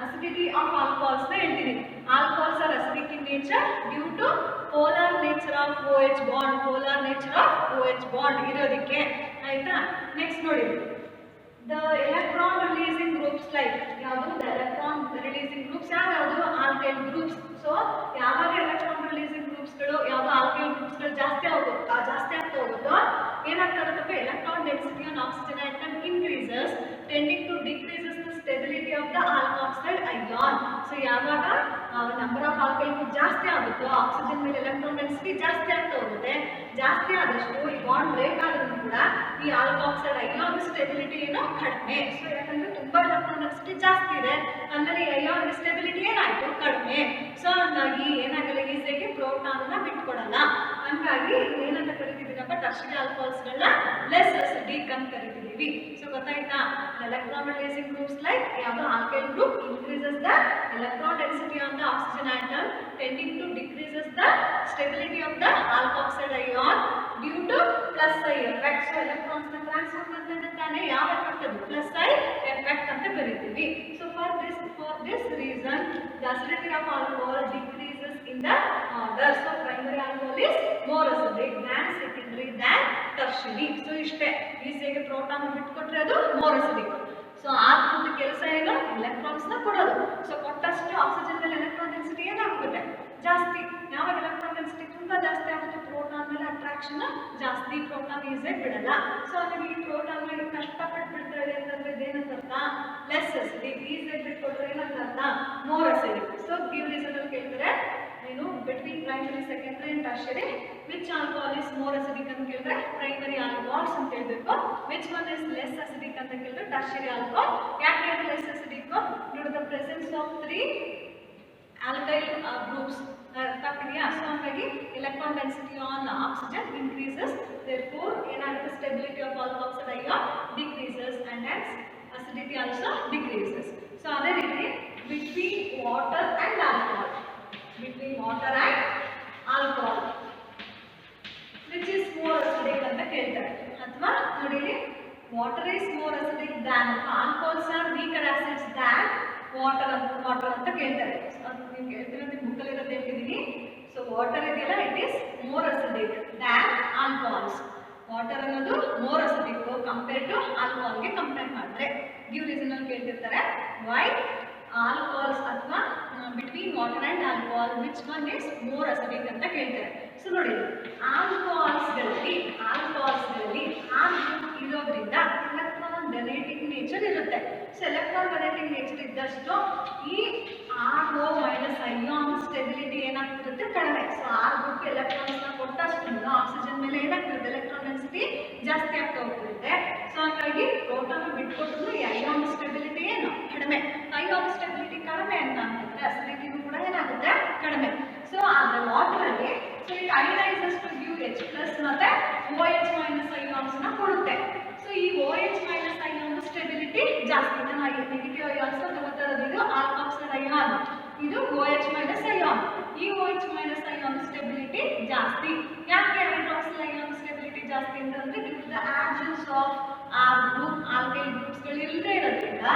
A: ಅಸಿಡಿಟಿ ಆಫ್ ಆಲ್ಕೋಹಾಲ್ಸ್ ನ ಹೇಳ್ತೀನಿ. Alcohols are acidic in nature due to polar nature of OH bond, polar nature of OH bond ಇರೋದಕ್ಕೆ. ಆಯ್ತಾ? ನೆಕ್ಸ್ಟ್ ನೋಡಿ, the electron releasing groups like ಯಾವುದು, ದ ಎಲೆಕ್ಟ್ರಾನ್ ರಿಲೀಸಿಂಗ್ ಗ್ರೂಪ್ಸ್ ಯಾವ್ದು, ಆಲ್ಕೈಲ್ ಗ್ರೂಪ್ಸ್. ಸೊ ಯಾವಾಗ electron releasing groups ಗಳು ಯಾವ್ದು alkyl groups ಗಳು ಜಾಸ್ತಿ ಆಗ್ತಾ ಹೋಗುತ್ತೋ ಏನಾಗ್ತಾ ಇರುತ್ತಪ್ಪ, electron density on oxygen atom increases tending to decreases the stability of the alkoxide ion. So ಯಾವಾಗ ನಂಬರ್ ಆಫ್ ಆಲ್ಕೈಲ್ ಗ್ರೂಪ್ ಜಾಸ್ತಿ ಆಗುತ್ತೋ ಆಕ್ಸಿಜನ್ ಮೇಲೆ ಎಲೆಕ್ಟ್ರಾನ್ ಡೆನ್ಸಿಟಿ ಜಾಸ್ತಿ ಆಗ್ತಾ ಹೋಗುತ್ತೆ. ಜಾಸ್ತಿ ಆದಷ್ಟು ಈ ಬಾಂಡ್ ಬ್ರೇಕ್ ಆದ್ರೂ ಕೂಡ ಈ ಆಲ್ಕಾಕ್ಸೈಡ್ ಅಯಾನ್ ಸ್ಟೆಬಿಲಿಟಿ ಏನೋ ಕಡಿಮೆ. ಸೊ ಯಾಕಂದ್ರೆ ತುಂಬಾ ಎಲೆಕ್ಟ್ರಾನ್ ಡೆನ್ಸಿಟಿ ಜಾಸ್ತಿ ಇದೆ, ಅಂದ್ರೆ ಅಯಾನ್ ಸ್ಟೆಬಿಲಿಟಿ ಏನಾಯ್ತು, ಕಡಿಮೆ. ಸೊ ಹಂಗಾಗಿ ಏನಾಗಲ್ಲ, ಈಸಿಯಾಗಿ ಪ್ರೋಟಾನ್ ನ ಬಿಟ್ಕೊಡಲ್ಲ. ಹಂಗಾಗಿ ಏನಂತ ಕರಿತಿದ್ದೀನಪ್ಪ, ಟರ್ಷರಿ ಆಲ್ಕೋಹಾಲ್ಸ್ ಗಳನ್ನ ಲೆಸ್ ಅಸಿಡಿಕ್ ಅಂತ ಕರಿತಿದ್ದೀವಿ. ಸೊ ಗೊತ್ತಾಯ್ತಾ? ಎಲೆಕ್ಟ್ರಾನ್ ರಿಲೀಸಿಂಗ್ ಗ್ರೂಪ್ಸ್ ಲೈಕ್ ಯಾವುದು alkyl group increases the electron density on the oxygen atom tending to decreases the stability of the alkoxide ion due to plus I effect. So electrons na transfer ಮಾಡ್ತಾನೆ ಯಾವ effect, ಅದು plus I effect ಅಂತ ಕರಿತೀವಿ. So for this reason the acidity of alcohol decreases in the order. So primary alcohol is more acidic than secondary than tertiary. So ಇಷ್ಟೇ, ಈಸಿಯಾಗಿ proton ಬಿಟ್ಕೊಟ್ರೆ ಅದು more acidic. So ಆ ಕೆಲಸ ಏನು, electrons ನ ಕೊಡೋದು. ಸೊ ಕೊಟ್ಟಷ್ಟು ಆಕ್ಸಿಜನ್ ಮೇಲೆ ಎಲೆಕ್ಟ್ರಾನ್ ಡೆನ್ಸಿಟಿ ಏನಾಗುತ್ತೆ, ಜಾಸ್ತಿ. ಯಾವಾಗ ಎಲೆಕ್ಟ್ರಾನ್ ಡೆನ್ಸಿಟಿ ತುಂಬಾ ಜಾಸ್ತಿ ಆಗುತ್ತೆ ಪ್ರೋಟಾನ್ ಮೇಲೆ ಅಟ್ರಾಕ್ಷನ್ ಜಾಸ್ತಿ, ಪ್ರೋಟಾನ್ ಈಸಿಯಾಗಿ ಬಿಡಲ್ಲ. ಸೊ ಹಾಗಾಗಿ ಈ ಪ್ರೋಟಾನ್ ಕಷ್ಟಪಟ್ಟು ಬಿಡ್ತಾ ಇದೆ ಅಂತಂದ್ರೆ ಇದೇನಂತ ಲೆಸ್ ಅಸಿಡಿಕ್. ಈಸಿಯಾಗಿ ಬಿಟ್ಕೊಟ್ರೆ ಏನಂತ more acidic. So give reason ಅಲ್ಲಿ ಕೇಳ್ತಾರೆ ಏನು between primary, secondary and tertiary which alcohol is more acidic ಅಂತ ಕೇಳಿದ್ರೆ primary alcohols ಅಂತ ಹೇಳ್ಬೇಕು. Which one is less acidic ಅಂತ ಕೇಳಿದ್ರೆ tertiary alcohol. ಯಾಕೆ ಅದು less acidic? Due to the presence of 3 alkyl groups. ತಪ್ಪಿದೆಯಾ? So ಹಾಗಾಗಿ electron density on oxygen increases, therefore ಏನಾಗುತ್ತೆ stability of alkoxide ion decreases and hence acidity also decreases. So ಅದೇ ರೀತಿ between water and alcohol, between water and alcohol which is more acidic ಅಂತ ಕೇಳ್ತಾರೆ. ಅಥವಾ ನೋಡಿ water is more acidic than, alcohols are weaker acids than water ಅಂತ ಕೇಳ್ತಾರೆ. ನೀವು ಕೇಳ್ತೀರಾ ನಿಮ್ಮ ಬುಕ್ಕಲ್ಲಿ ಇರೋದು ಹೇಳ್ತಿದ್ದೀನಿ. ಸೊ ವಾಟರ್ ಇದೆಯಲ್ಲ it is more acidic than alcohols. Water ಅನ್ನೋದು ಮೋರ್ ಅಸಿಡಿಕ್ ಕಂಪೇರ್ ಟು ಆಲ್ಕೋಹಾಲ್ಗೆ ಕಂಪೇರ್ ಮಾಡಿದ್ರೆ. ಗಿವ್ ರೀಸನ್ ಅಲ್ಲಿ ಕೇಳ್ತಿರ್ತಾರೆ ವೈ ಆಲ್ಕೋಹಾಲ್ಸ್ ಅಥವಾ between water and alcohol which one is more acidic ಅಂತ ಕೇಳ್ತಾರೆ. ಸೊ ನೋಡಿ ಆಲ್ಕೋಹಾಲ್ಸ್ಗಳಲ್ಲಿ ಇರೋದ್ರಿಂದ ಎಲೆಕ್ಟ್ರಾನ್ ಡೊನೇಟಿಂಗ್ ನೇಚರ್ ಇರುತ್ತೆ. ಸೊ ಎಲೆಕ್ಟ್ರಾನ್ ಡೊನೇಟಿಂಗ್ ನೇಚರ್ ಇದ್ದಷ್ಟು ಈ RO ಮೈನಸ್ ಅಯಾನ್ ಸ್ಟೆಬಿಲಿಟಿ ಏನಾಗ್ತಿರುತ್ತೆ ಕಡಿಮೆ. ಸೊ ಆರ್ ಗ್ರೂಪ್ ಎಲೆಕ್ಟ್ರಾನ್ಸ್ನ ಕೊಟ್ಟಷ್ಟು ಆಕ್ಸಿಜನ್ ಮೇಲೆ ಏನಾಗ್ತಿರುತ್ತೆ ಎಲೆಕ್ಟ್ರಾನ್ ಡೆನ್ಸಿಟಿ ಜಾಸ್ತಿ ಆಗ್ತಾ ಹೋಗ್ತಿರುತ್ತೆ. ಸೊ ಹಾಗಾಗಿ ಪ್ರೋಟಾನ್ ಬಿಟ್ಕೊಟ್ಟು ಈ ಅಯಾನ್ ಸ್ಟೆಬಿಲಿಟಿ ಏನು ಕಡಿಮೆ. ಅಯಾನ್ ಸ್ಟೆಬಿಲಿಟಿ ಕಡಿಮೆ ಅಂತ ಅಂತಂದ್ರೆ ಅಸಿಡಿಟಿನೂ ಕೂಡ ಏನಾಗುತ್ತೆ ಕಡಿಮೆ. ಸೊ ಆದರೆ ವಾಟರಲ್ಲಿ ಸೊ ಈಗ ಅಯನೈಸಸ್ ಟು ಗಿವ್ H+ ಮತ್ತೆ OH ಮೈನಸ್ ಅಯಾನ್ಸ್ನ ಕೊಡುತ್ತೆ. ಸೊ ಈ OH ಮೈನಸ್ ಅಯಾನ್ ಸ್ಟೆಬಿಲಿಟಿ ಜಾಸ್ತಿ. ನಾನು ನೆಗೆಟಿವ್ ಅಯಾನ್ಸ್ ತಗೋತಾ ಇರೋದು ಇದು ಆಲ್ಕಾಕ್ಸೈಡ್ ಅಯಾನ್, ಇದು OH ಮೈನಸ್ ಅಯಾನ್. ಈ OH ಮೈನಸ್ ಅಯಾನ್ ಸ್ಟೆಬಿಲಿಟಿ ಜಾಸ್ತಿ. ಯಾಕೆ ಹೈಡ್ರಾಕ್ಸಿಲ್ ಅಯಾನ್ ಸ್ಟೆಬಿಲಿಟಿ ಜಾಸ್ತಿ ಅಂತಂದ್ರೆ due to the absence of R group alkyl ಗ್ರೂಪ್ಸ್ಗಳು ಇಲ್ಲದೆ ಇರೋದ್ರಿಂದ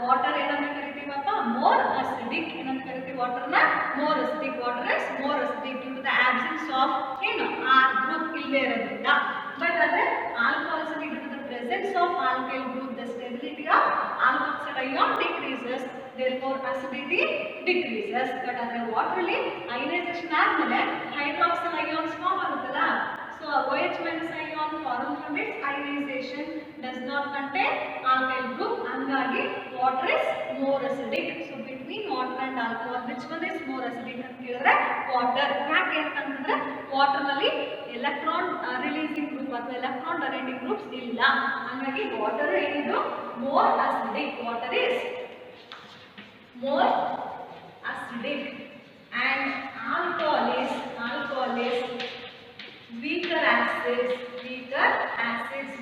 A: ವಾಟರ್ ಏನಂತ ಕರಿತೀವಪ್ಪ ಮೋರ್ ಅಸಿಡಿಕ್. ಏನಂತ ಕರಿತೀವಿ ವಾಟರ್ನ more acidic. Water is more acidic due to the absence of ಏನು ಆರ್ ಗ್ರೂಪ್ ಇಲ್ಲದೆ ಇರೋದ್ರಿಂದ. ಬಟ್ ಅದೇ alcohols due to the presence of alkyl group the stability of alkoxide ion decreases, therefore acidity decreases. But other water li ionization ಆದ್ಮೇಲೆ hydroxyl ions form ಆಗುತ್ತಲ್ಲ. So OH minus ion formed from its ionization does not contain alkyl group. ಹಂಗಾಗಿ water is more acidic. So between water and alcohol which one is more acidic ಅಂತ ಕೇಳಿದ್ರೆ water. ಯಾಕೆ ಅಂತಂದ್ರೆ water ನಲ್ಲಿ electron releasing group ಅಥವಾ electron donating groups ಇಲ್ಲ. ಹಾಗಾಗಿ water ಏನಿದು more acidic. Water is more acidic and alcohol is weaker acids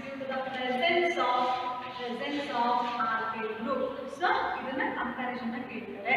A: due to the presence of alkyl group. So ಇದನ್ನ ಕಂಪ್ಯಾರಿಸನ್ ಕೇಳ್ತಾರೆ.